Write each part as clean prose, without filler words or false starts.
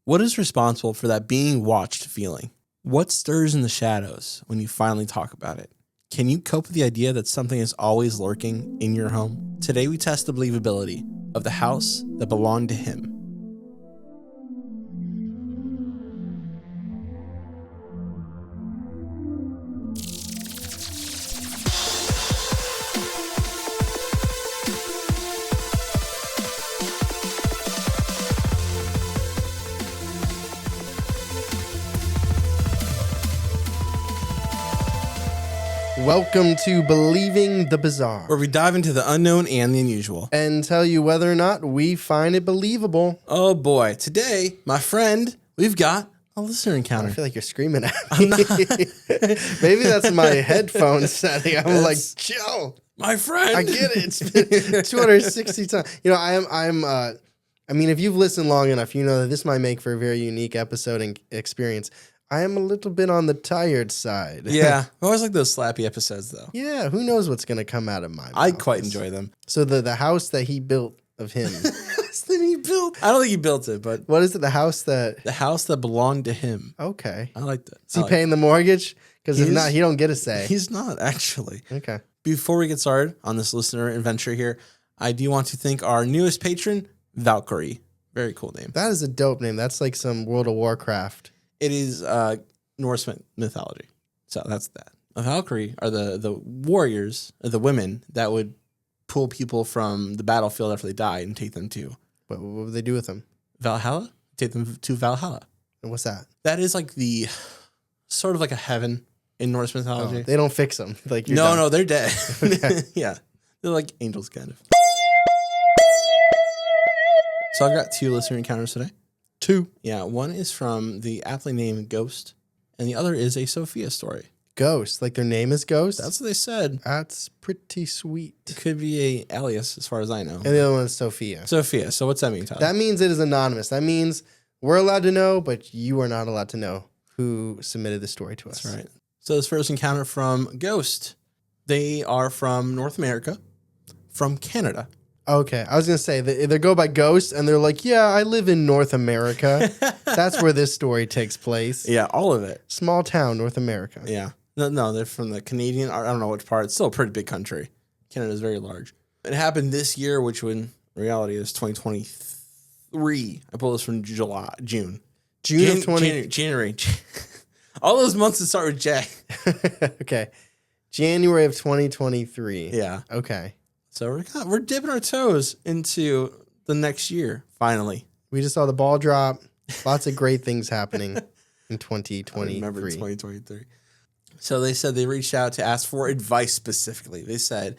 What is responsible for that being watched feeling? What stirs in the shadows when you finally talk about it? Can you cope with the idea that something is always lurking in your home? Today we test the believability of the house that belonged to him. Welcome to Believing the Bizarre, Where we dive into the unknown and the unusual. and tell you whether or not we find it believable. Oh boy, today, my friend, we've got a listener encounter. I feel like you're screaming at me. Maybe that's my headphone setting. I'm like, chill. My friend. I get it. It's been 260 times. You know, I mean, if you've listened long enough, you know that this might make for a very unique episode and experience. I am a little bit on the tired side. Yeah, I always like those slappy episodes, though. Yeah, who knows what's going to come out of my mouth. I quite enjoy them. So the house that he built of him. That he built. I don't think he built it, but What is it? The house that belonged to him. Okay. I like that. Is he paying the mortgage? Because if not, he don't get a say. He's not, actually. Okay. Before we get started on this listener adventure here, I do want to thank our newest patron, Valkyrie. Very cool name. That is a dope name. That's like some World of Warcraft. It is Norse mythology. So that's that. The Valkyrie are the warriors, the women that would pull people from the battlefield after they died and take them to What would they do with them? Valhalla. Take them to Valhalla. And what's that? That is like the sort of like a heaven in Norse mythology. Oh, they don't fix them. Like No, they're dead. Okay. Yeah, they're like angels, kind of. So I've got 2 listener encounters today. 2. Yeah, one is from the aptly named Ghost, and the other is a Sofia story. Ghost. Like their name is Ghost? That's what they said. That's pretty sweet. It could be a alias, as far as I know. And the other one is Sofia. Sophia. So what's that mean, Tyler? That means it is anonymous. That means we're allowed to know, but you are not allowed to know who submitted the story to us. That's right. So this first encounter from Ghost, they are from North America, from Canada. Okay. I was going to say, they go by Ghost, and they're like, yeah, I live in North America. That's where this story takes place. Yeah, all of it. Small town, North America. Yeah. No, they're from the Canadian, I don't know which part. It's still a pretty big country. Canada is very large. It happened this year, which in reality is 2023. I pulled this from June. January. All those months that start with J. Okay. January of 2023. Yeah. Okay. So we're dipping our toes into the next year, finally. We just saw the ball drop. Lots of great things happening in 2023. I remember 2023. So they said they reached out to ask for advice specifically. They said,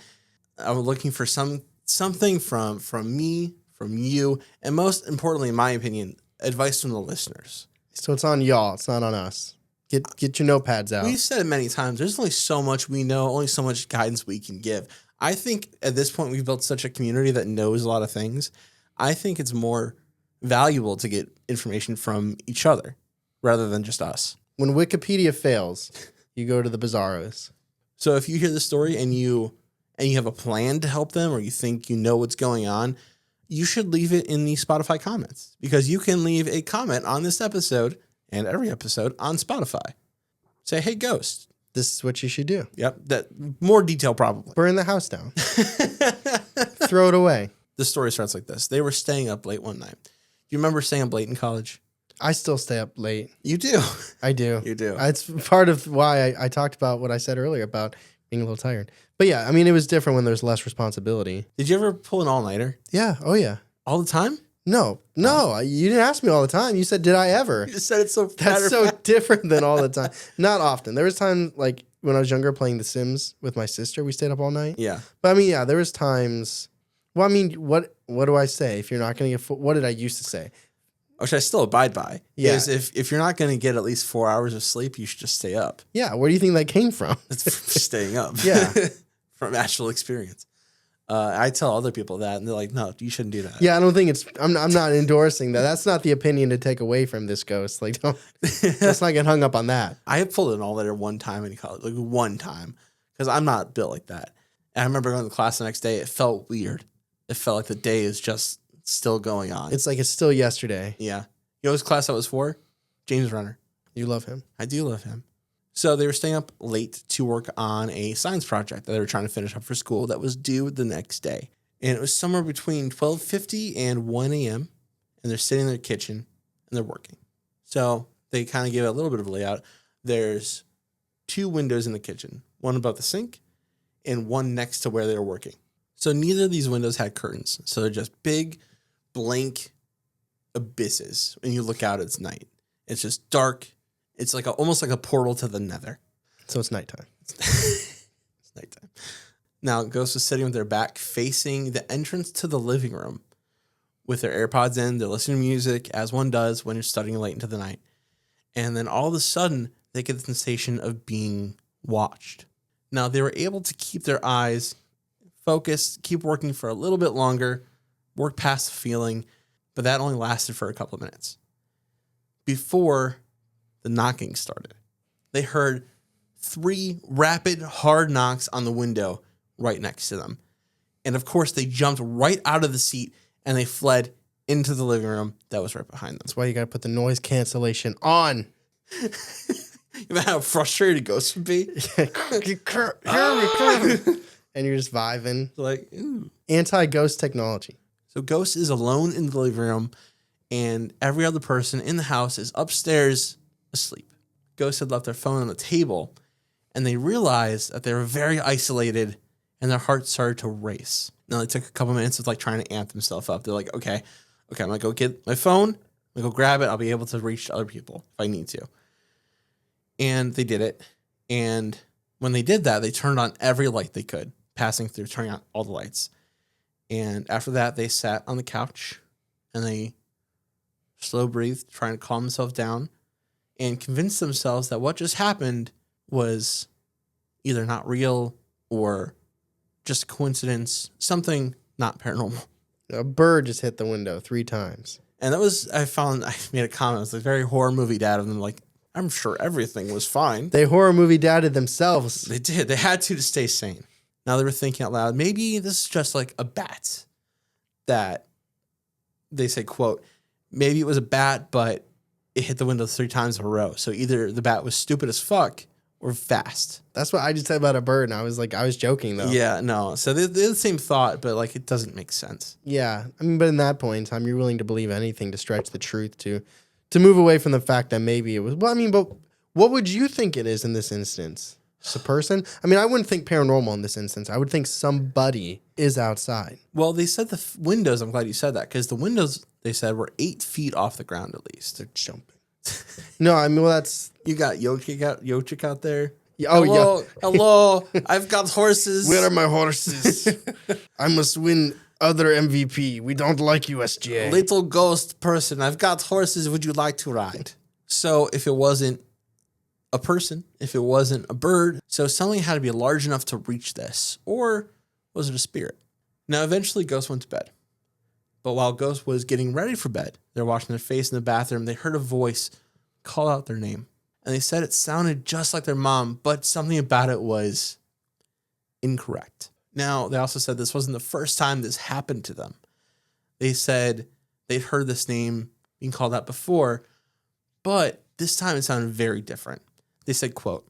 I was looking for something from me, from you, and most importantly, in my opinion, advice from the listeners. So it's on y'all. It's not on us. Get your notepads out. We've said it many times. There's only so much we know, only so much guidance we can give. I think at this point we've built such a community that knows a lot of things. I think it's more valuable to get information from each other rather than just us. When Wikipedia fails, you go to the Bizarros. So if you hear the story and you have a plan to help them, or you think you know what's going on, you should leave it in the Spotify comments, because you can leave a comment on this episode and every episode on Spotify. Say, hey, Ghost. This is what you should do. Yep. That more detail probably. Burn the house down. Throw it away. The story starts like this. They were staying up late one night. Do you remember staying up late in college? I still stay up late. You do. I do. You do. It's part of why I talked about what I said earlier about being a little tired. But yeah, I mean, it was different when there's less responsibility. Did you ever pull an all-nighter? Yeah. Oh, yeah. All the time? No. You didn't ask me all the time. You said, did I ever? You just said it so That's so different than all the time. Not often. There was times, like, when I was younger playing The Sims with my sister, we stayed up all night. Yeah. But I mean, yeah, there was times. Well, I mean, what do I say? If you're not going to get what did I used to say? Which I still abide by. Yeah. Is if you're not going to get at least 4 hours of sleep, you should just stay up. Yeah. Where do you think that came from? It's from staying up. Yeah. From actual experience. I tell other people that, and they're like, no, you shouldn't do that. Yeah, I don't think I'm not endorsing that. That's not the opinion to take away from this Ghost. Like, let's not get hung up on that. I have pulled an all-nighter one time in college, like one time, because I'm not built like that. And I remember going to class the next day. It felt weird. It felt like the day is just still going on. It's like it's still yesterday. Yeah. You know whose class that was for? James Renner. You love him. I do love him. So they were staying up late to work on a science project that they were trying to finish up for school that was due the next day. And it was somewhere between 12:50 and 1 a.m. And they're sitting in their kitchen and they're working. So they kind of give it a little bit of a layout. There's 2 windows in the kitchen, one above the sink and one next to where they were working. So neither of these windows had curtains. So they're just big, blank abysses. When you look out, it's night. It's just dark. It's like almost like a portal to the nether. So it's nighttime. It's nighttime. Now, Ghost was sitting with their back facing the entrance to the living room with their AirPods in. They're listening to music, as one does when you're studying late into the night. And then all of a sudden, they get the sensation of being watched. Now, they were able to keep their eyes focused, keep working for a little bit longer, work past the feeling, but that only lasted for a couple of minutes. Before the knocking started, they heard 3 rapid, hard knocks on the window right next to them. And of course, they jumped right out of the seat and they fled into the living room that was right behind them. That's why you got to put the noise cancellation on. You know how frustrated Ghost would be? And you're just vibing. Like, ooh. Anti-ghost technology. So Ghost is alone in the living room, and every other person in the house is upstairs asleep. Ghost had left their phone on the table, and they realized that they were very isolated, and their hearts started to race. Now, they took a couple minutes of like trying to amp themselves up. They're like, okay, I'm going to go get my phone. I'm going to go grab it. I'll be able to reach other people if I need to. And they did it. And when they did that, they turned on every light they could, passing through, turning on all the lights. And after that, they sat on the couch and they slow breathed, trying to calm themselves down and convince themselves that what just happened was either not real or just a coincidence, something not paranormal. A bird just hit the window 3 times. And that was, I made a comment. It was a very horror movie dad of them. Like, I'm sure everything was fine. They horror movie dadded themselves. They did. They had to stay sane. Now they were thinking out loud, maybe this is just like a bat that they say, quote, maybe it was a bat, but it hit the window 3 times in a row. So either the bat was stupid as fuck or fast. That's what I just said about a bird. And I was joking though. Yeah, no. So they're the same thought, but like it doesn't make sense. Yeah. I mean, but in that point in time, you're willing to believe anything to stretch the truth to move away from the fact that maybe it was, well, I mean, but what would you think it is in this instance? Just a person? I mean, I wouldn't think paranormal in this instance. I would think somebody is outside. Well, they said the windows, I'm glad you said that, because the windows, they said, were 8 feet off the ground at least. They're jumping. No, I mean, well, that's... You got iykyk out there. Oh, hello, hello, I've got horses. Where are my horses? I must win other MVP. We don't like USGA. Little ghost person, I've got horses. Would you like to ride? So if it wasn't a person, if it wasn't a bird, so something had to be large enough to reach this. Or was it a spirit? Now, eventually, Ghost went to bed. But while Ghost was getting ready for bed, they're washing their face in the bathroom. They heard a voice call out their name. And they said it sounded just like their mom, but something about it was incorrect. Now, they also said this wasn't the first time this happened to them. They said they'd heard this name being called out before, but this time it sounded very different. They said, quote,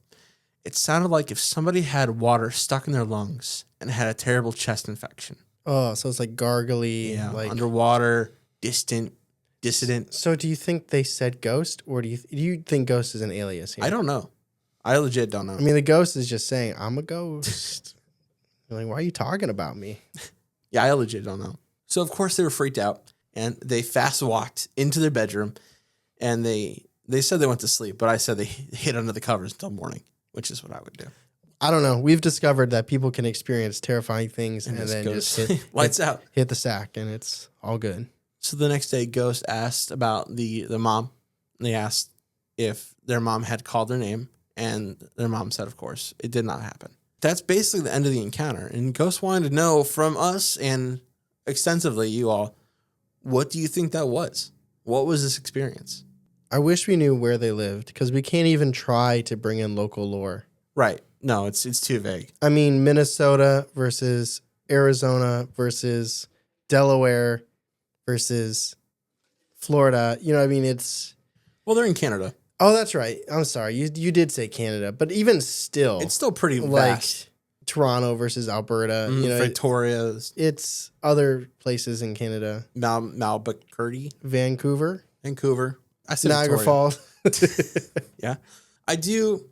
it sounded like if somebody had water stuck in their lungs and had a terrible chest infection. Oh, so it's like gargly. Yeah, like underwater, dissident. So do you think they said ghost, or do you think ghost is an alias here? I don't know. I legit don't know. I mean, the ghost is just saying, I'm a ghost. You're like, why are you talking about me? Yeah, I legit don't know. So, of course, they were freaked out, and they fast walked into their bedroom, and they said they went to sleep, but I said they hid under the covers until morning, which is what I would do. I don't know. We've discovered that people can experience terrifying things and then just lights out, hit the sack, and it's all good. So the next day, Ghost asked about the mom. They asked if their mom had called their name, and their mom said, of course, it did not happen. That's basically the end of the encounter. And Ghost wanted to know from us and extensively, you all, what do you think that was? What was this experience? I wish we knew where they lived, because we can't even try to bring in local lore. Right. No, it's too vague. I mean, Minnesota versus Arizona versus Delaware versus Florida. You know, I mean, it's. Well, they're in Canada. Oh, that's right. I'm sorry. You did say Canada, but even still, It's still pretty like vast. Toronto versus Alberta. You know, Victoria, it's other places in Canada. Albuquerque, Vancouver. I said Niagara Victoria. Falls. Yeah, I do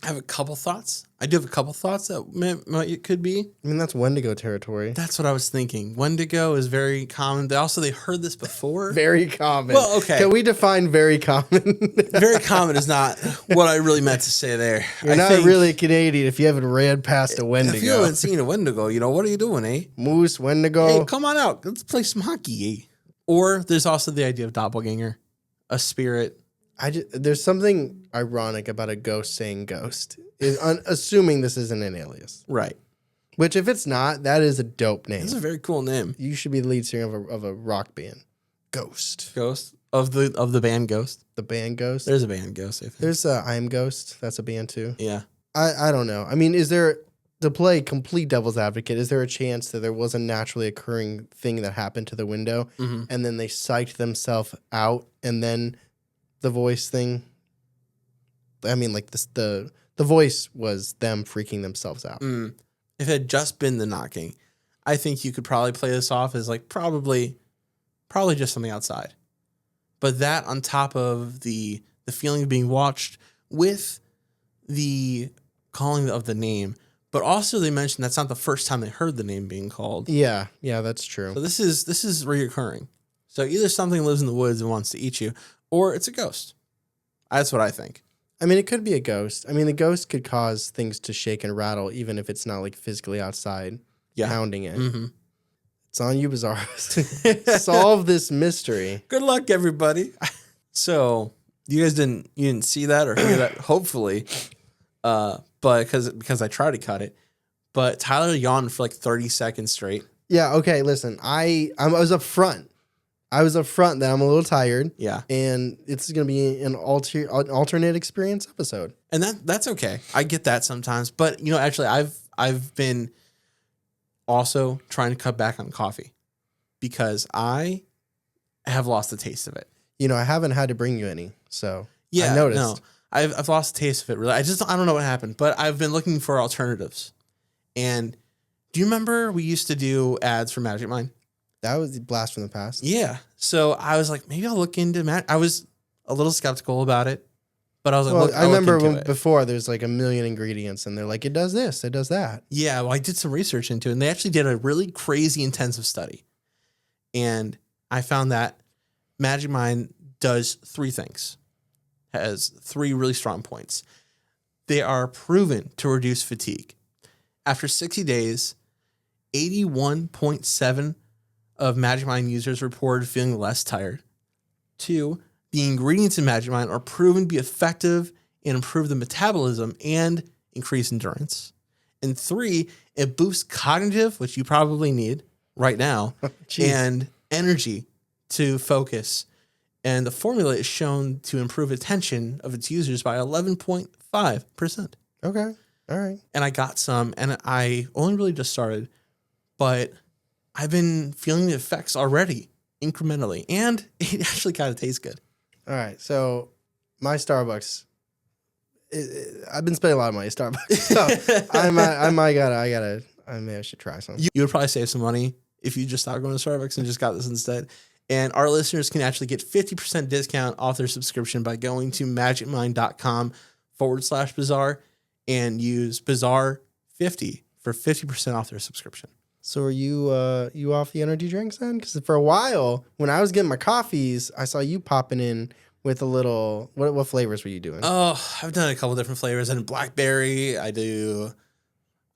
have a couple thoughts. That it could be. I mean, that's Wendigo territory. That's what I was thinking. Wendigo is very common. They heard this before. Very common. Well, okay. Can we define very common? Very common is not what I really meant to say there. You're not really Canadian if you haven't ran past a Wendigo. If you haven't seen a Wendigo, what are you doing, eh? Moose, Wendigo. Hey, come on out. Let's play some hockey, eh? Or there's also the idea of doppelganger, a spirit. There's something ironic about a ghost saying ghost, assuming this isn't an alias. Right. Which, if it's not, that is a dope name. It's a very cool name. You should be the lead singer of a rock band. Ghost. Ghost of the band Ghost. The band Ghost. There's a band Ghost. I think. There's I'm Ghost. That's a band too. Yeah. I don't know. I mean, is there, to play complete devil's advocate, is there a chance that there was a naturally occurring thing that happened to the window, and then they psyched themselves out, and then the voice thing? I mean, like this, the voice was them freaking themselves out. If it had just been the knocking, I think you could probably play this off as like probably just something outside. But that on top of the feeling of being watched with the calling of the name, but also they mentioned that's not the first time they heard the name being called. Yeah, that's true. So this is reoccurring. So either something lives in the woods and wants to eat you, or it's a ghost. That's what I think. I mean, it could be a ghost. I mean, the ghost could cause things to shake and rattle, even if it's not like physically outside pounding it. Mm-hmm. It's on you, Bizarre. Solve this mystery. Good luck, everybody. So you guys didn't see that or hear that, hopefully, but because I tried to cut it, but Tyler yawned for like 30 seconds straight. Yeah. Okay. Listen, I was up front. That I'm a little tired. Yeah. And it's going to be an alternate experience episode. And that's okay. I get that sometimes. But, actually, I've been also trying to cut back on coffee because I have lost the taste of it. I haven't had to bring you any. So yeah, I noticed. No, I've lost the taste of it, really. I don't know what happened. But I've been looking for alternatives. And do you remember we used to do ads for Magic Mind? That was a blast from the past. Yeah. So I was like, maybe I'll look into I was a little skeptical about it, but I was like, I remember before there's like a million ingredients and they're like, it does this, it does that. Yeah. Well, I did some research into it and they actually did a really crazy intensive study. And I found that Magic Mind does three things, has three really strong points. They are proven to reduce fatigue. After 60 days, 81.7% of Magic Mind users reported feeling less tired. 2, the ingredients in Magic Mind are proven to be effective and improve the metabolism and increase endurance. And 3, it boosts cognitive, which you probably need right now, and energy to focus. And the formula is shown to improve attention of its users by 11.5%. Okay. All right. And I got some, and I only really just started, but I've been feeling the effects already incrementally, and it actually kind of tastes good. All right. So my Starbucks, I've been spending a lot of money at Starbucks. So I should try some. You would probably save some money if you just stopped going to Starbucks and just got this instead. And our listeners can actually get 50% discount off their subscription by going to magicmind.com/bizarre and use bizarre50 for 50% off their subscription. So are you off the energy drinks then? Because for a while, when I was getting my coffees, I saw you popping in with a little. What flavors were you doing? Oh, I've done a couple different flavors. I did blackberry. I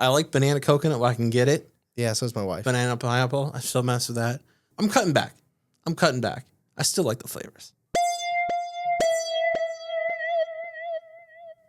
like banana coconut when I can get it. Yeah, so is my wife. Banana pineapple. I still mess with that. I'm cutting back. I still like the flavors.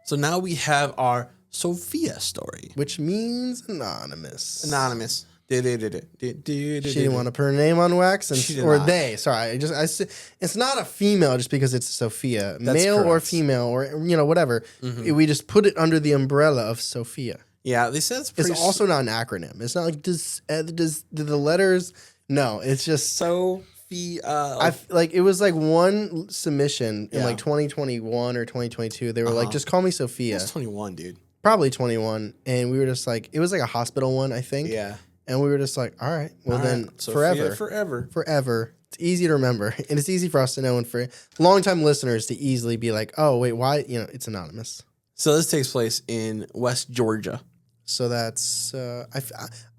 So now we have our Sofia story, which means anonymous. Anonymous. She didn't want to put her name on wax, they. Sorry, it's not a female just because it's Sofia, That's male correct. or female or whatever. Mm-hmm. We just put it under the umbrella of Sofia. Yeah, they said it's also not an acronym. It's not like does the letters. No, it's just Sofia. It was like one submission in Yeah. like 2021 or 2022. They were like, just call me Sophia. That's 21, dude. Probably 21. And we were just like, it was like a hospital one, I think. Yeah. And we were just like, all right, well All then right. Sophia forever. forever. It's easy to remember. And it's easy for us to know and for longtime listeners to easily be like, oh, wait, why? You know, it's anonymous. So this takes place in West Georgia. So that's,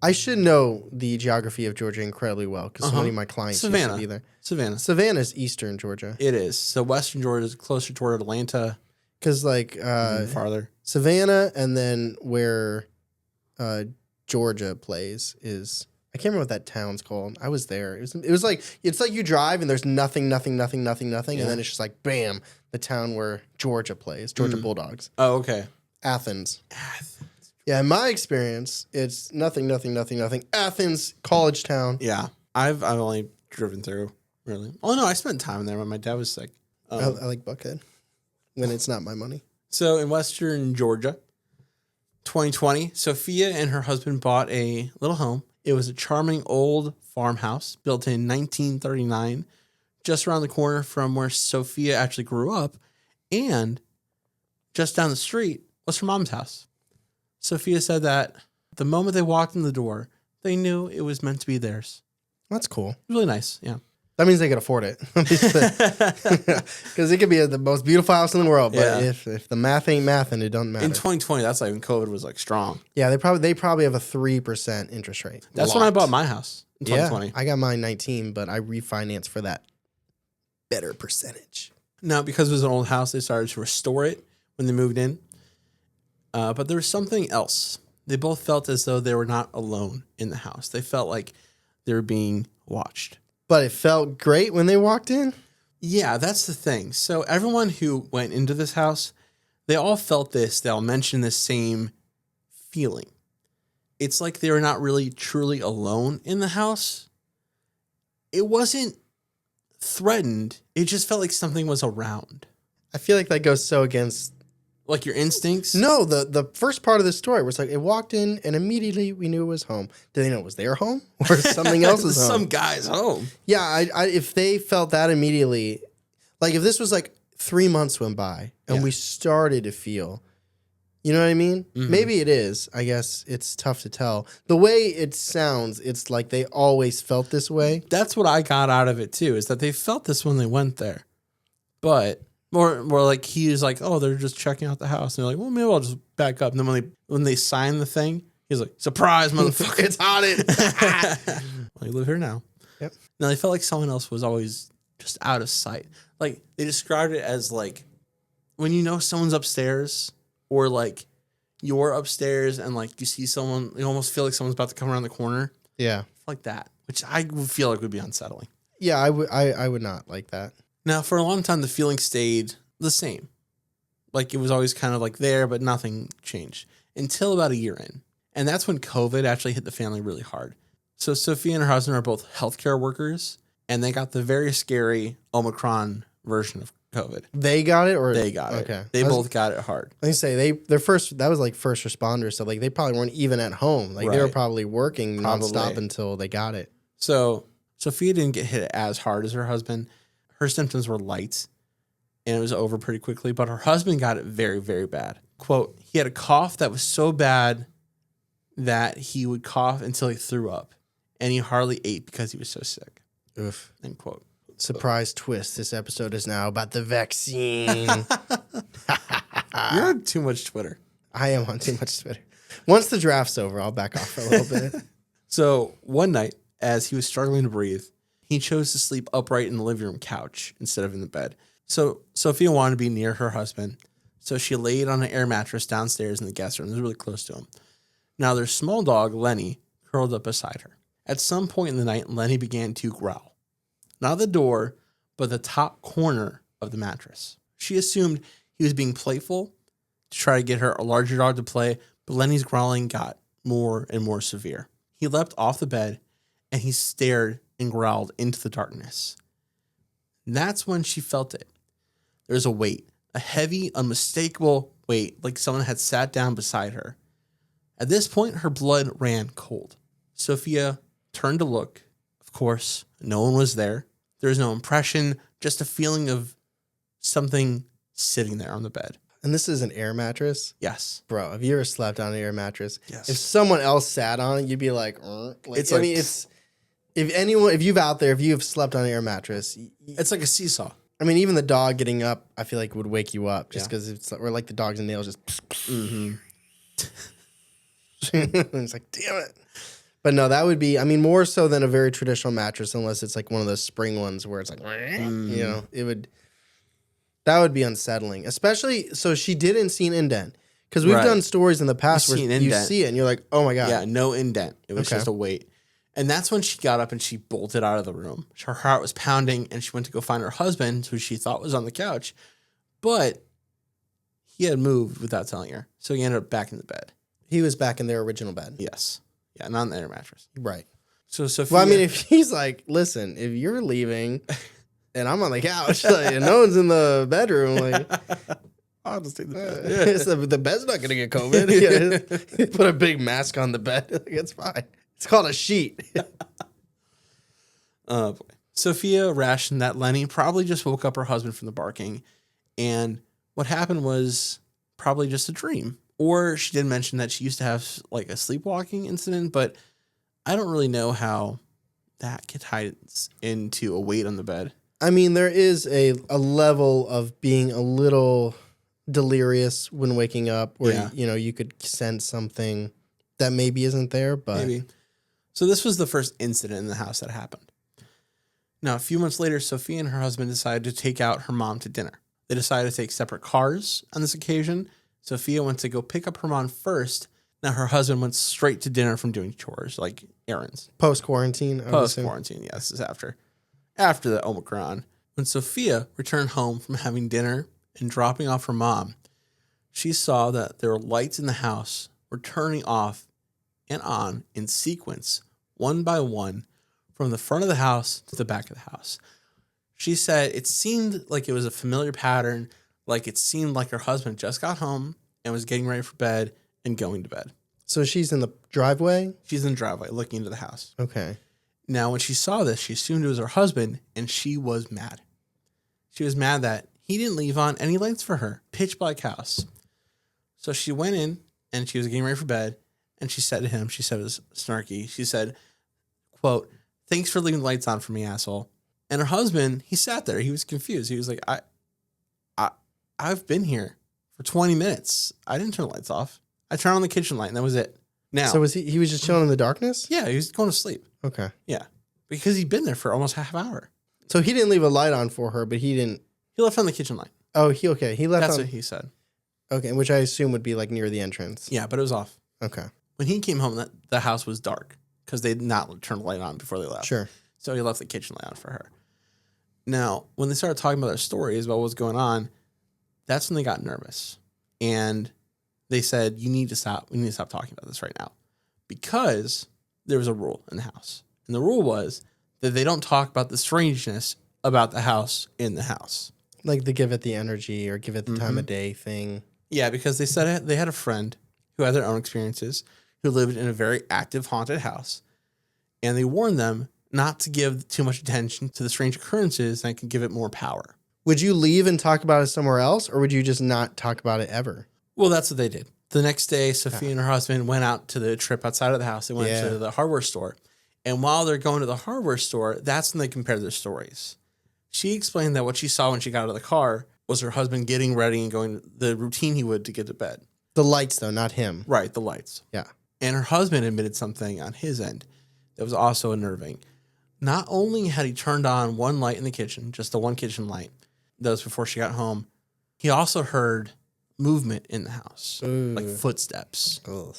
I should know the geography of Georgia incredibly well because so many of my clients used to be there. Savannah's eastern Georgia. It is. So Western Georgia is closer toward Atlanta. Because like Farther. Savannah and then where Georgia plays is, I can't remember what that town's called. I was there. It was like, it's like you drive and there's nothing. Yeah. And then it's just like, bam, the town where Georgia plays, Georgia Bulldogs. Oh, okay. Athens. Yeah, in my experience, it's nothing. Athens, college town. Yeah. I've only driven through, really. Oh, no, I spent time there when my dad was sick. I like Buckhead when it's not my money. So in Western Georgia, 2020, Sophia and her husband bought a little home. It was a charming old farmhouse built in 1939, just around the corner from where Sophia actually grew up. And just down the street was her mom's house. Sophia said that the moment they walked in the door, they knew it was meant to be theirs. That's cool. Really nice, yeah. That means they could afford it. Because it could be the most beautiful house in the world, but if the math ain't mathing, it doesn't matter. In 2020, that's like when COVID was like strong. Yeah, they probably have a 3% interest rate. That's when I bought my house in 2020. Yeah, I got mine 19, but I refinanced for that better percentage. Now, because it was an old house, they started to restore it when they moved in. But there was something else. They both felt as though they were not alone in the house. They felt like they were being watched. But it felt great when they walked in? Yeah, that's the thing. So everyone who went into this house, they all felt this. They all mentioned the same feeling. It's like they were not really truly alone in the house. It wasn't threatened. It just felt like something was around. I feel like that goes so against... Like your instincts? No, the first part of the story was like, it walked in and immediately we knew it was home. Did they know it was their home or something else's home? Some guy's home. Yeah, I if they felt that immediately, like if this was like 3 months went by and we started to feel, you know what I mean? Mm-hmm. Maybe it is. I guess it's tough to tell. The way it sounds, it's like they always felt this way. That's what I got out of it too, is that they felt this when they went there. But... More like he was like, oh, they're just checking out the house. And they're like, well, maybe I'll just back up. And then when they signed the thing, he's like, surprise, motherfucker. It's haunted. Well, you live here now. Yep. Now, they felt like someone else was always just out of sight. Like, they described it as like, when you know someone's upstairs or like you're upstairs and like you see someone, you almost feel like someone's about to come around the corner. Yeah. Like that, which I would feel like would be unsettling. Yeah, I would not like that. Now, for a long time, the feeling stayed the same. Like, it was always kind of like there, but nothing changed until about a year in. And that's when COVID actually hit the family really hard. So Sophia and her husband are both healthcare workers, and they got the very scary Omicron version of COVID. They got it, or they got it? Okay, They both got it hard. Let me say that was like first responders, so like they probably weren't even at home. Like they were probably working nonstop until they got it. So Sophia didn't get hit as hard as her husband. Her symptoms were light, and it was over pretty quickly. But her husband got it very, very bad. Quote, he had a cough that was so bad that he would cough until he threw up, and he hardly ate because he was so sick. Oof. End quote. Surprise twist. This episode is now about the vaccine. You're on too much Twitter. I am on too much Twitter. Once the draft's over, I'll back off for a little bit. So one night, as he was struggling to breathe, he chose to sleep upright in the living room couch instead of in the bed. So Sophia wanted to be near her husband, so she laid on an air mattress downstairs in the guest room. It was really close to him. Now, their small dog, Lenny, curled up beside her. At some point in the night, Lenny began to growl. Not the door, but the top corner of the mattress. She assumed he was being playful to try to get her a larger dog to play, but Lenny's growling got more and more severe. He leapt off the bed, and he stared and growled into the darkness. And that's when she felt it. There was a weight, a heavy, unmistakable weight, like someone had sat down beside her. At this point, her blood ran cold. Sophia turned to look. Of course, no one was there. There was no impression, just a feeling of something sitting there on the bed. And this is an air mattress? Yes. Bro, have you ever slept on an air mattress? Yes. If someone else sat on it, you'd be like, It's I like- mean, it's if you've out there, if you've slept on an air mattress, It's like a seesaw. I mean, even the dog getting up, I feel like would wake you up just Yeah. because it's or like the dogs and nails just. Mm-hmm. It's like, damn it. But no, that would be, I mean, more so than a very traditional mattress, unless it's like one of those spring ones where it's like, you know, that would be unsettling. Especially, so she didn't see an indent. Because we've Right. done stories in the past You where see an you indent. see it and you're like, oh my God. Yeah, no indent. It was Okay. just a weight. And that's when she got up and she bolted out of the room. Her heart was pounding and she went to go find her husband, who she thought was on the couch. But he had moved without telling her. So he ended up back in the bed. He was back in their original bed. Yes. Yeah, not on the air mattress. Right. So Sofia. Well, I mean, if he's like, listen, if you're leaving and I'm on the couch like, and no one's in the bedroom, like, I'll just take the bed. the bed's not going to get COVID. Yeah, put a big mask on the bed. Like, it's fine. It's called a sheet. Oh, boy. Sofia rationed that Lenny probably just woke up her husband from the barking. And what happened was probably just a dream. Or she did mention that she used to have like a sleepwalking incident, but I don't really know how that ties into a weight on the bed. I mean, there is a level of being a little delirious when waking up where, Yeah. you know, you could sense something that maybe isn't there, but Maybe. So this was the first incident in the house that happened. Now, a few months later, Sofia and her husband decided to take out her mom to dinner. They decided to take separate cars on this occasion. Sofia went to go pick up her mom first. Now her husband went straight to dinner from doing chores, like errands. post-quarantine. Post-quarantine, yes, this is after the Omicron. When Sofia returned home from having dinner and dropping off her mom, she saw that there were lights in the house were turning off and on in sequence, one by one, from the front of the house to the back of the house. She said it seemed like it was a familiar pattern, like it seemed like her husband just got home and was getting ready for bed and going to bed. So she's in the driveway? She's in the driveway looking into the house. Okay. Now, when she saw this, she assumed it was her husband, and she was mad. She was mad that he didn't leave on any lights for her. Pitch black house. So she went in, and she was getting ready for bed, and she said to him, she said it was snarky, she said, quote, "Thanks for leaving the lights on for me, asshole." And her husband, he sat there. He was confused. He was like, I've been here for 20 minutes. I didn't turn the lights off. I turned on the kitchen light, and that was it. Now, So was he was just chilling in the darkness? yeah, he was going to sleep. Okay. Yeah, because he'd been there for almost half an hour. So he didn't leave a light on for her, but he didn't. He left on the kitchen light. Oh, he left That's on. what he said. Okay, which I assume would be like near the entrance. Yeah, but it was off. Okay. When he came home, the house was dark because they did not turn the light on before they left. Sure. So he left the kitchen light on for her. Now, when they started talking about their stories about what was going on, that's when they got nervous. And they said, you need to stop. We need to stop talking about this right now. Because there was a rule in the house. And the rule was that they don't talk about the strangeness about the house in the house. Like the give it the energy or give it the time of day thing. Yeah, because they said they had a friend who had their own experiences, who lived in a very active haunted house. And they warned them not to give too much attention to the strange occurrences and could give it more power. Would you leave and talk about it somewhere else, or would you just not talk about it ever? Well, that's what they did. The next day, Sofia and her husband went out to the trip outside of the house. They went to the hardware store. And while they're going to the hardware store, that's when they compared their stories. She explained that what she saw when she got out of the car was her husband getting ready and going the routine he would to get to bed. The lights, though, not him. Right, the lights. Yeah. And her husband admitted something on his end that was also unnerving. Not only had he turned on one light in the kitchen, just the one kitchen light, that was before she got home, he also heard movement in the house, like footsteps. Ugh.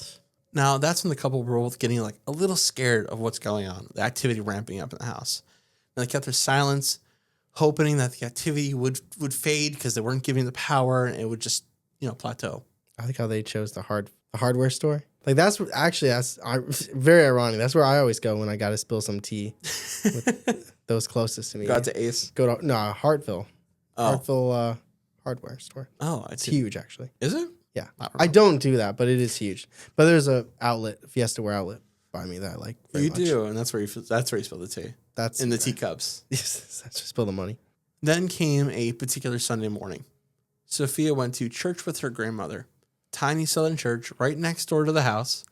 Now, that's when the couple were both getting like a little scared of what's going on, the activity ramping up in the house. And they kept their silence, hoping that the activity would fade because they weren't giving the power and it would just, plateau. I like how they chose the hardware store. Like that's very ironic. That's where I always go when I got to spill some tea. With those closest to me. Got to Ace. Go to Hartville. Oh. Hartville hardware store. Oh, It's huge, actually. Is it? Yeah. I don't know. I don't do that, but it is huge. But there's a outlet, Fiesta Wear outlet. buy me that like very You much. do, and that's where you spill the tea. That's in the teacups. Yes, that's where you spill the money. Then came a particular Sunday morning. Sofia went to church with her grandmother. Tiny southern church right next door to the house,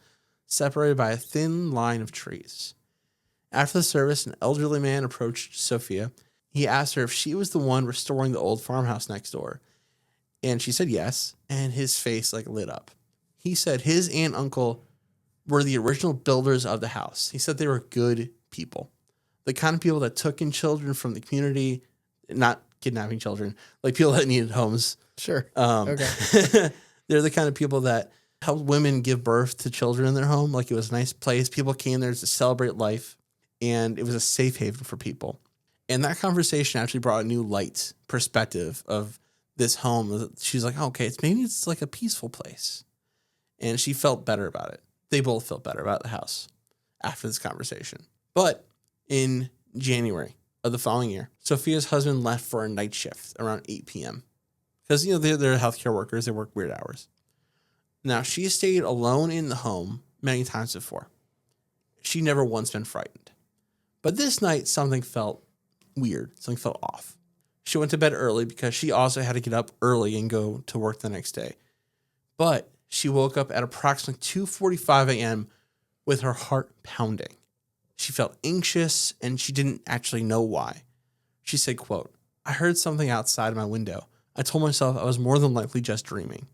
separated by a thin line of trees. After the service, an elderly man approached Sofia. He asked her if she was the one restoring the old farmhouse next door. And she said yes, and his face like lit up. He said his aunt and uncle were the original builders of the house. He said they were good people. The kind of people that took in children from the community, not kidnapping children, like people that needed homes. Sure. Okay. They're the kind of people that helped women give birth to children in their home. Like it was a nice place. People came there to celebrate life, and it was a safe haven for people. And that conversation actually brought a new light perspective of this home. She's like, oh, okay, maybe it's like a peaceful place. And she felt better about it. They both felt better about the house after this conversation. But in January of the following year, Sofia's husband left for a night shift around 8 p.m. Because, they're healthcare workers. They work weird hours. Now, she stayed alone in the home many times before. She never once been frightened. But this night, something felt weird. Something felt off. She went to bed early because she also had to get up early and go to work the next day. But she woke up at approximately 2:45 a.m. with her heart pounding. She felt anxious, and she didn't actually know why. She said, quote, I heard something outside my window. I told myself I was more than likely just dreaming.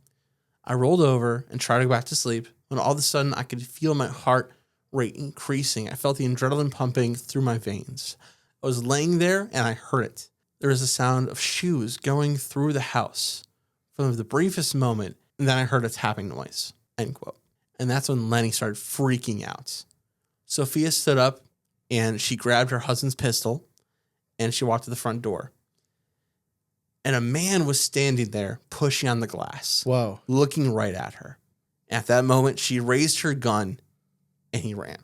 I rolled over and tried to go back to sleep when all of a sudden I could feel my heart rate increasing. I felt the adrenaline pumping through my veins. I was laying there and I heard it. There was a sound of shoes going through the house for the briefest moment, and then I heard a tapping noise, end quote. And that's when Lenny started freaking out. Sofia stood up and she grabbed her husband's pistol and she walked to the front door. And a man was standing there pushing on the glass. Whoa. Looking right at her. At that moment, she raised her gun and he ran.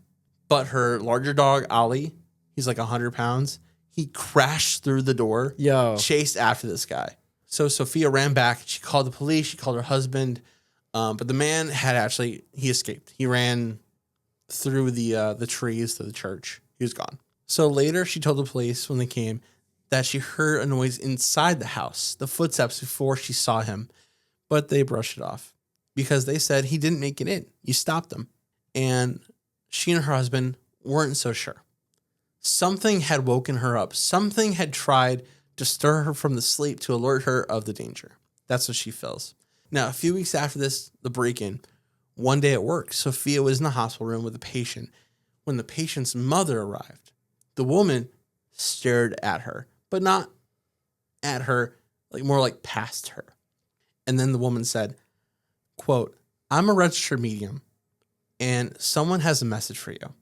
But her larger dog, Ollie, he's like 100 pounds. He crashed through the door, chased after this guy. So Sofia ran back. She called the police. She called her husband. But the man he escaped. He ran through the trees to the church. He was gone. So later, she told the police when they came that she heard a noise inside the house, the footsteps before she saw him, but they brushed it off because they said he didn't make it in. You stopped him. And she and her husband weren't so sure. Something had woken her up. Something had tried to stir her from the sleep to alert her of the danger. That's what she feels. Now, a few weeks after this, the break-in, one day at work, Sofia was in the hospital room with a patient when the patient's mother arrived. The woman stared at her, but not at her, like more like past her. And then the woman said, quote, I'm a registered medium and someone has a message for you.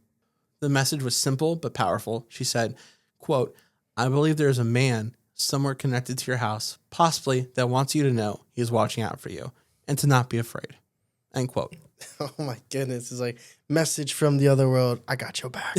The message was simple but powerful. She said, quote, I believe there's a man somewhere connected to your house, possibly that wants you to know he is watching out for you and to not be afraid. End quote. Oh my goodness. It's like message from the other world. I got your back.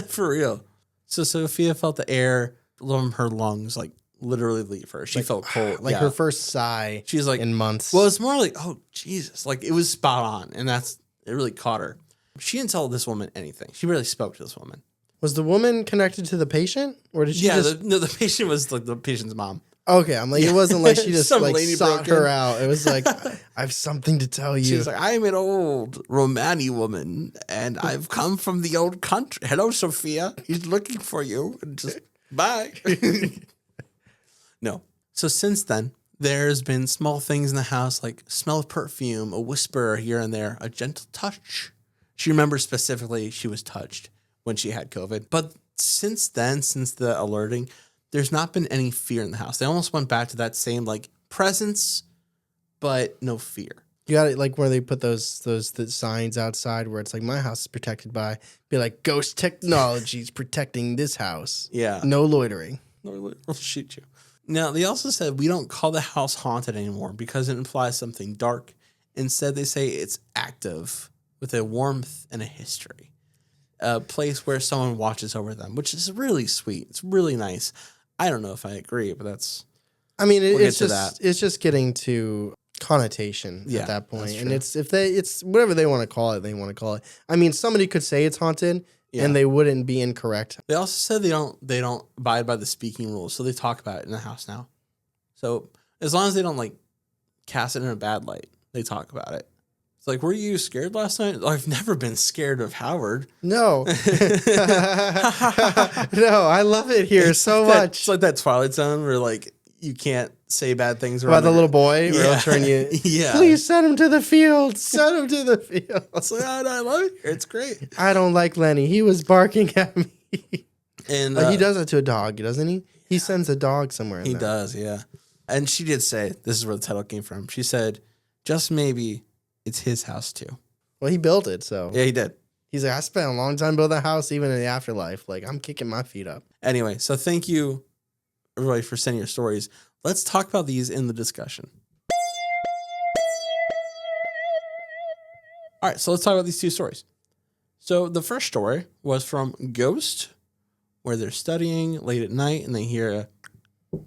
For real. So Sofia felt the air from her lungs like literally leave her. She felt cold. Like her first sigh she's like in months. Well, it's more like, oh, Jesus. Like it was spot on. And it really caught her. She didn't tell this woman anything. She barely spoke to this woman. Was the woman connected to the patient? Or did she the patient was like the patient's mom. Okay, I'm like, it wasn't like she just Some like lady sought broke her in. out. It was like, I have something to tell you. She's like, I'm an old Romani woman, and I've come from the old country. Hello, Sofia. He's looking for you. And just bye. No. So since then, there's been small things in the house like smell of perfume, a whisper here and there, a gentle touch. She remembers specifically she was touched when she had COVID. But since then, since the alerting, there's not been any fear in the house. They almost went back to that same like presence, but no fear. You got it, like where they put those signs outside where it's like my house is protected by, be like ghost technologies protecting this house. Yeah. No loitering. We'll shoot you. Now, they also said we don't call the house haunted anymore because it implies something dark. Instead, they say it's active with a warmth and a history. A place where someone watches over them, which is really sweet. It's really nice. I don't know if I agree, but that's... I mean, we'll it's just getting to connotation Yeah, at that point. that's And true. it's whatever they want to call it, they want to call it. I mean, somebody could say it's haunted Yeah. and they wouldn't be incorrect. They also said they don't abide by the speaking rules, so they talk about it in the house now. So as long as they don't like cast it in a bad light, they talk about it. It's like, were you scared last night? I've never been scared of Howard. No. No, I love it here so much. It's like that Twilight Zone where like you can't say bad things About the little boy, or Yeah. he'll turn you. Yeah. Please send him to the field. Send him to the field. It's like, oh, no, I love it here. It's great. I don't like Lenny. He was barking at me. And He does that to a dog, doesn't he? He sends a dog somewhere. He does, yeah. And she did say, this is where the title came from. She said, just maybe it's his house too. Well, he built it, so. Yeah, he did. He's like, I spent a long time building a house, even in the afterlife. Like, I'm kicking my feet up. Anyway, so thank you, everybody, for sending your stories. Let's talk about these in the discussion. All right, so let's talk about these two stories. So the first story was from Ghost, where they're studying late at night and they hear a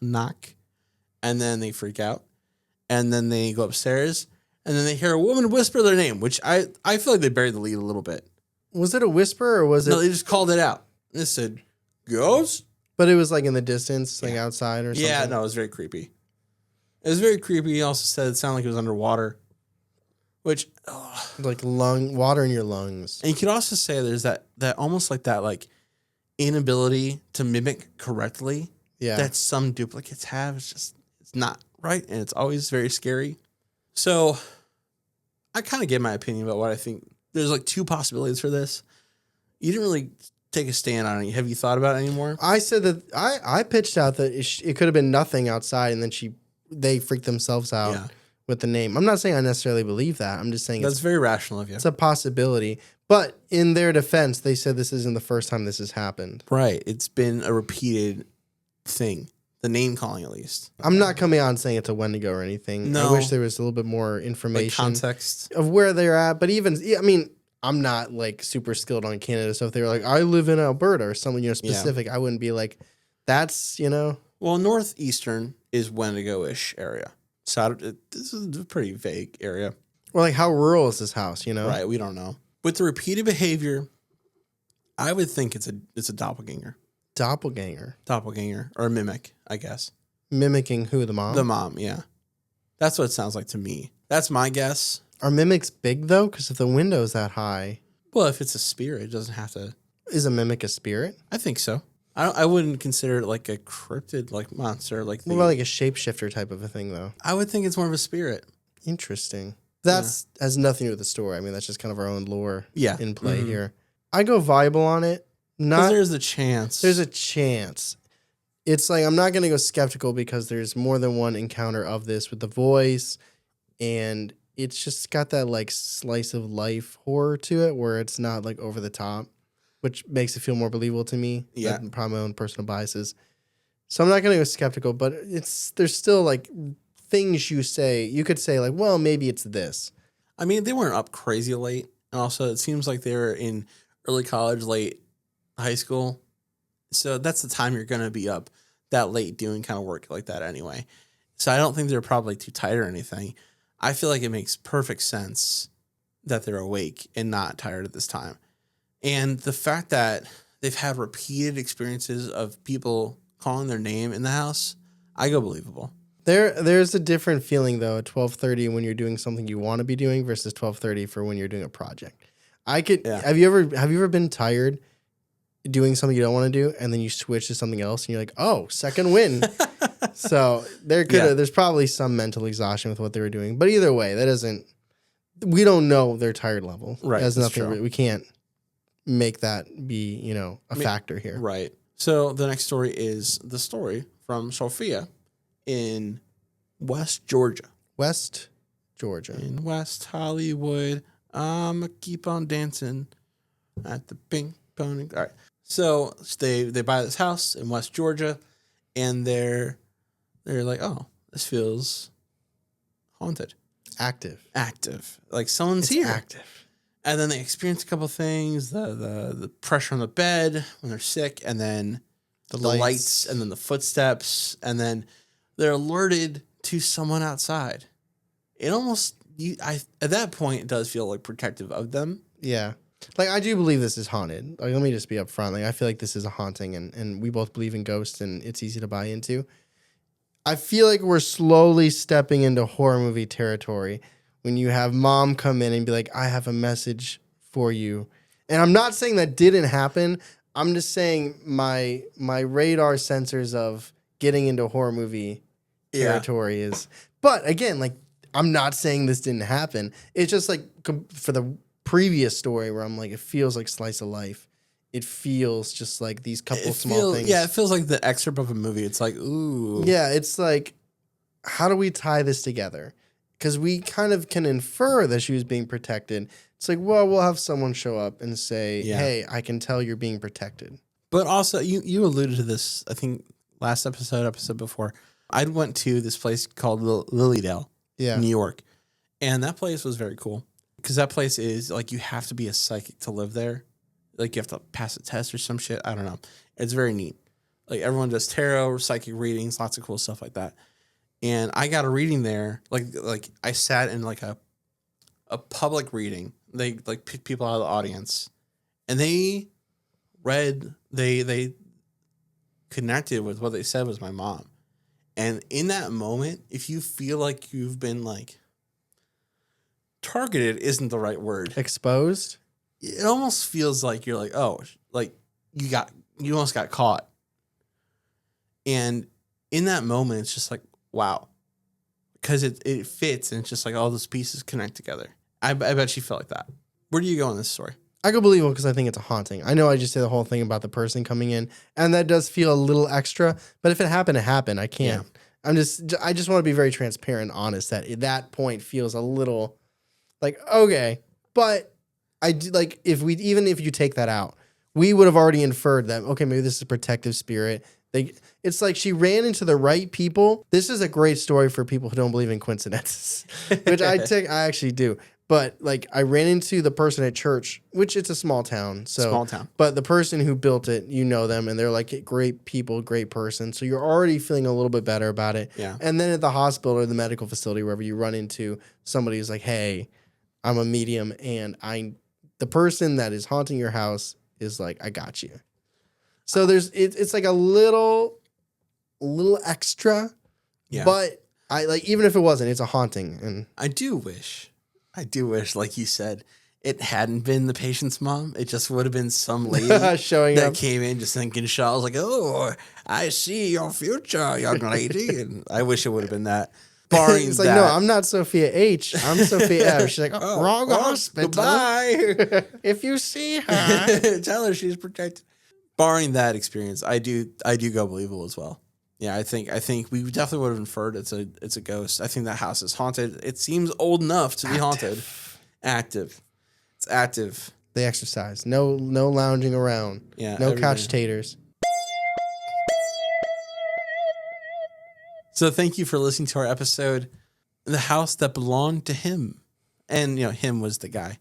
knock, and then they freak out, and then they go upstairs, and then they hear a woman whisper their name, which I feel like they buried the lead a little bit. Was it a whisper or was it? No, they just called it out. They said, Ghost? But it was like in the distance, like outside or something. Yeah, no, it was very creepy. It was very creepy. He also said it sounded like it was underwater, which, Like water in your lungs. and you could also say there's that almost like that like inability to mimic correctly Yeah. that some duplicates have. It's not right, and it's always very scary. So I kind of gave my opinion about what I think. There's like two possibilities for this. You didn't really take a stand on it. Have you thought about it anymore? I said that I pitched out that it could have been nothing outside, and then they freaked themselves out Yeah. with the name. I'm not saying I necessarily believe that. I'm just saying That's very rational of you. it's a possibility. But in their defense, they said this isn't the first time this has happened. Right. It's been a repeated thing. The name calling, at least. I'm not coming out and saying it's a Wendigo or anything. No. I wish there was a little bit more Like information context. of where they're at. But even, I mean, I'm not like super skilled on Canada. So if they were like, I live in Alberta or something, specific, I wouldn't be like, that's, Well, northeastern is Wendigo-ish area. So this is a pretty vague area. or like how rural is this house, Right. We don't know. With the repeated behavior, I would think it's a doppelganger. Doppelganger or a mimic, I guess. Mimicking who, the mom? The mom, yeah. That's what it sounds like to me. That's my guess. Are mimics big though? Because if the window's that high, Well, if it's a spirit, it doesn't have to. is a mimic a spirit? I think so. I wouldn't consider it like a cryptid like monster. Like What about like a shapeshifter type of a thing though? I would think it's more of a spirit. Interesting. That's has nothing to do with the story. I mean, that's just kind of our own lore Yeah. in play Mhm. here. I go viable on it. Because there's a chance. There's a chance. It's like I'm not going to go skeptical because there's more than one encounter of this with the voice, and it's just got that like slice of life horror to it where it's not like over the top, which makes it feel more believable to me. Yeah. That's probably my own personal biases. So I'm not going to go skeptical, but there's still like things you could say like, well, maybe it's this. I mean, they weren't up crazy late. And also, it seems like they were in early college, late high school. So that's the time you're going to be up that late doing kind of work like that anyway. So I don't think they're probably too tired or anything. I feel like it makes perfect sense that they're awake and not tired at this time. And the fact that they've had repeated experiences of people calling their name in the house, I go believable. There's a different feeling though at 12:30 when you're doing something you want to be doing versus 12:30 for when you're doing a project. Yeah. Have you ever been tired doing something you don't want to do and then you switch to something else and you're like, "Oh, second win." So there's probably some mental exhaustion with what they were doing. But either way, we don't know their tired level. Right, That's that's nothing true. we can't make that be, a factor here. Right. So the next story is the story from Sofia in West Georgia. West Georgia. In West Hollywood. I'ma keep on dancing at the ping pong. All right. So they buy this house in West Georgia, and they're like, oh, this feels haunted. Active. Like someone's It's here. active. And then they experience a couple things, the pressure on the bed when they're sick, and then the lights, and then the footsteps, and then they're alerted to someone outside. it almost at that point it does feel like protective of them. Yeah. Like, I do believe this is haunted. Like, let me just be upfront. Like, I feel like this is a haunting, and we both believe in ghosts, and it's easy to buy into. I feel like we're slowly stepping into horror movie territory when you have mom come in and be like, I have a message for you. And I'm not saying that didn't happen. I'm just saying my radar sensors of getting into horror movie territory is. But again, like, I'm not saying this didn't happen. It's just like for the previous story where I'm like, it feels like slice of life. It feels just like these couple small things. Yeah, it feels like the excerpt of a movie. It's like, ooh. Yeah, it's like, how do we tie this together? Because we kind of can infer that she was being protected. It's like, well, we'll have someone show up and say, hey, I can tell you're being protected. But also, you alluded to this, I think, last episode before. I went to this place called Lilydale, New York. And that place was very cool. Because that place is, like, you have to be a psychic to live there. Like, you have to pass a test or some shit. I don't know. It's very neat. Like, everyone does tarot, psychic readings, lots of cool stuff like that. And I got a reading there. Like I sat in, like, a public reading. They, like, picked people out of the audience. And they connected with what they said was my mom. And in that moment, if you feel like you've been, like, targeted isn't the right word. Exposed? It almost feels like you're like, oh, like you almost got caught. And in that moment, it's just like, wow. Because it fits and it's just like all those pieces connect together. I bet she felt like that. Where do you go in this story? I could believe it because I think it's a haunting. I know I just said the whole thing about the person coming in, and that does feel a little extra. But if it happened, it happened. I can't. Yeah. I just want to be very transparent and honest that at that point feels a little like, okay. But I do, like, even if you take that out, we would have already inferred that, okay, maybe this is a protective spirit. It's like she ran into the right people. This is a great story for people who don't believe in coincidences, which I actually do. But, like, I ran into the person at church, which it's a small town. But the person who built it, you know them, and they're like great people, great person. So you're already feeling a little bit better about it. Yeah. And then at the hospital or the medical facility, wherever you run into somebody who's like, hey, I'm a medium, and the person that is haunting your house is like, I got you. So it's like a little extra. Yeah. But even if it wasn't, it's a haunting. And I do wish, like you said, it hadn't been the patient's mom. It just would have been some lady showing that up. Came in just thinking shit. I was like, oh, I see your future, young lady. And I wish it would have been that. Barring it's like, no, I'm not Sophia H. I'm Sophia F. She's like, wrong hospital. Goodbye. If you see her, tell her she's protected. Barring that experience, I do go believable as well. Yeah, I think we definitely would have inferred it's a ghost. I think that house is haunted. It seems old enough to be haunted. Active. It's active. They exercise. No lounging around. Yeah. No couch taters. So thank you for listening to our episode, The House That Belonged to Him. And, him was the guy.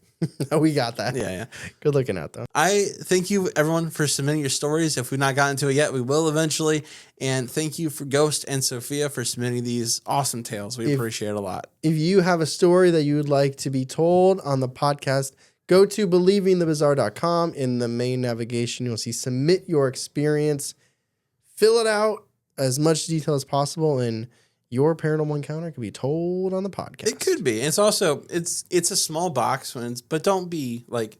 We got that. Yeah. Good looking out, though. I thank you, everyone, for submitting your stories. If we've not gotten to it yet, we will eventually. And thank you for Ghost and Sophia for submitting these awesome tales. We appreciate it a lot. If you have a story that you would like to be told on the podcast, go to believingthebizarre.com. In the main navigation, you'll see Submit Your Experience. Fill it out as much detail as possible, and your paranormal encounter could be told on the podcast. It could be. It's also it's a small box, but don't be like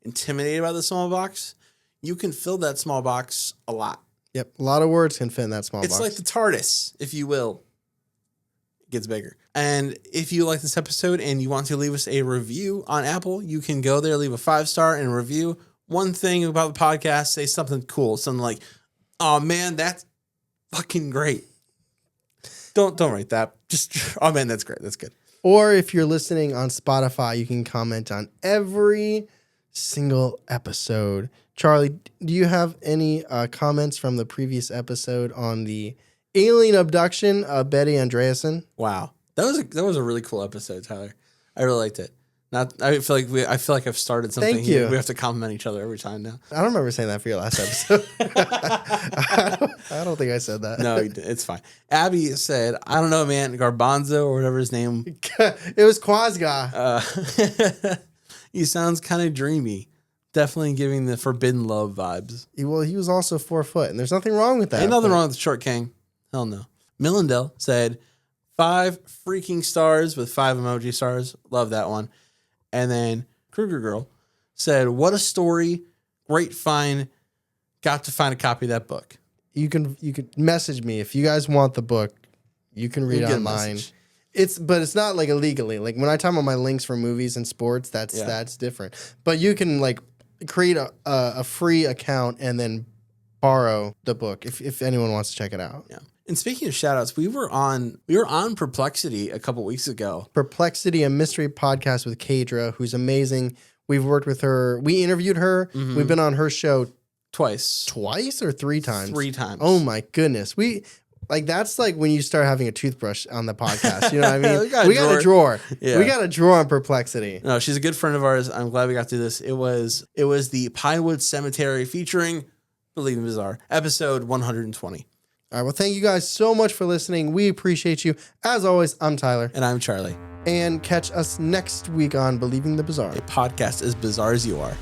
intimidated by the small box. You can fill that small box a lot. Yep, a lot of words can fit in that small box. It's like the TARDIS, if you will. It gets bigger. And if you like this episode and you want to leave us a review on Apple, you can go there, leave a 5-star and review one thing about the podcast. Say something cool, something like, "Oh man, that's fucking great." Don't write that. Just, oh man, that's great. That's good. Or if you're listening on Spotify, you can comment on every single episode. Charlie, do you have any comments from the previous episode on the alien abduction of Betty Andreasson? Wow. That was a really cool episode, Tyler. I really liked it. Not. I feel like I've started something. Thank here. you. We have to compliment each other every time now. I don't remember saying that for your last episode. I don't think I said that. No, it's fine. Abby said, "I don't know, man. Garbanzo or whatever his name. It was Quasga. He sounds kind of dreamy. Definitely giving the Forbidden Love vibes. Well, he was also 4 foot, and there's nothing wrong with that. Ain't nothing wrong with the short king. Hell no." Millendale said, 5 freaking stars with 5 emoji stars. Love that one. And then Kruger Girl said, "What a story. Great find. Got to find a copy of that book." You can message me if you guys want the book. You can read it online. But it's not like illegally. Like when I talk about my links for movies and sports, that's different. But you can like create a free account and then borrow the book if anyone wants to check it out. Yeah. And speaking of shout outs, we were on Perplexity a couple weeks ago. Perplexity, a mystery podcast with Kadra, who's amazing. We've worked with her. We interviewed her. Mm-hmm. We've been on her show twice or 3 times. 3 times. Oh my goodness. That's like when you start having a toothbrush on the podcast. You know what I mean? we got a drawer. Yeah. We got a drawer on Perplexity. No, she's a good friend of ours. I'm glad we got to do this. It was the Pinewood Cemetery featuring Believe in Bizarre, episode 120. All right. Well, thank you guys so much for listening. We appreciate you. As always, I'm Tyler. And I'm Charlie. And catch us next week on Believing the Bizarre, a podcast as bizarre as you are.